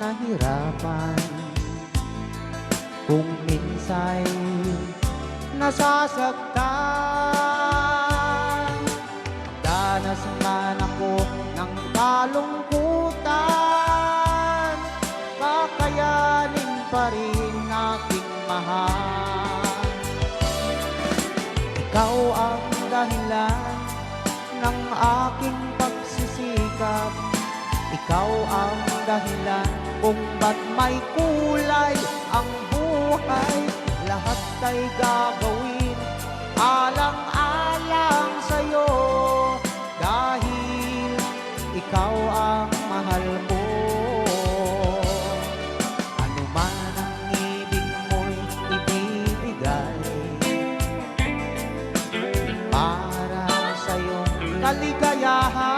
nahirapan, kung minsa'y nasasaktan. Danas man ako ng kalungkutan, kakayanin pa rin aking mahal. Ikaw ang dahilan ng aking pagsisikap, ikaw ang dahilan kung ba't may kulay ang buhay. Lahat ay gagawin alang-alang sa'yo, dahil ikaw ang mahal ko. Ano man ang ibig mo'y ibibigay para sa iyong kaligayahan.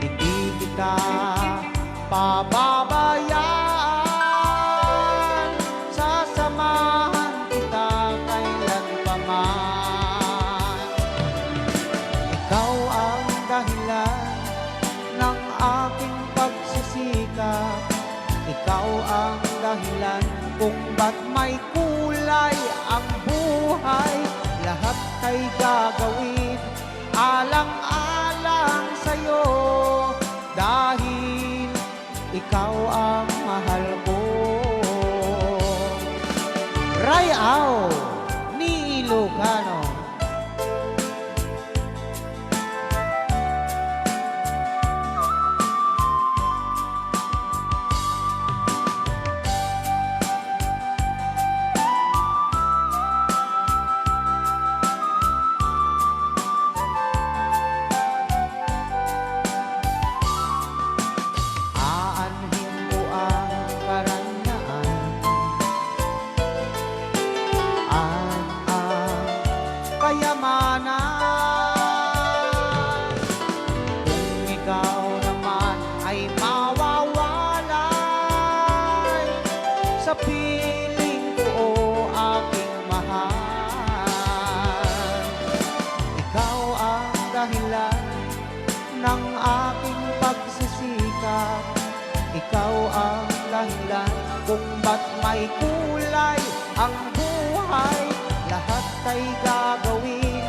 Hindi kita pababayaan, sasamahan kita kailanpaman. Ikaw ang dahilan ng aking pagsisikap, ikaw ang dahilan kung ba't may kulay ang buhay. Lahat ay gagawin alang-alang sa'yo, dahil ikaw ang mahal ko. Rayaw ni Ilocano. Kung ikaw naman ay mawawalay sa piling ko, o aking mahal. Ikaw ang dahilan ng aking pagsisikap, ikaw ang dahilan kung ba't may kulay ang buhay. Lahat ay gagawin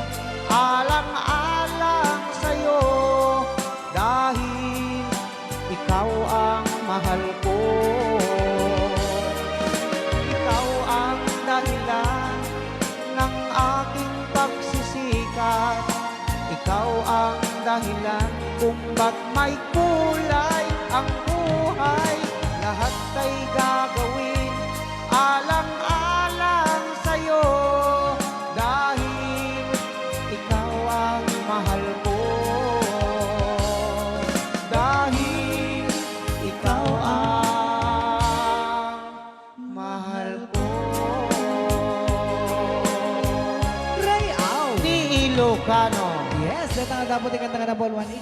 alang-alang sa'yo, dahil ikaw ang mahal ko. Ikaw ang dahilan ng aking pagsisikap, ikaw ang dahilan kung ba't may kulay ang buhay. Lahat ay gagawin alang-alang sa'yo, dahil ikaw ang mahal ko. Dahil ikaw ang mahal ko. Rayaw Ni Ilocano. Yes, ito ang dapat ikanta ka na Ball 1.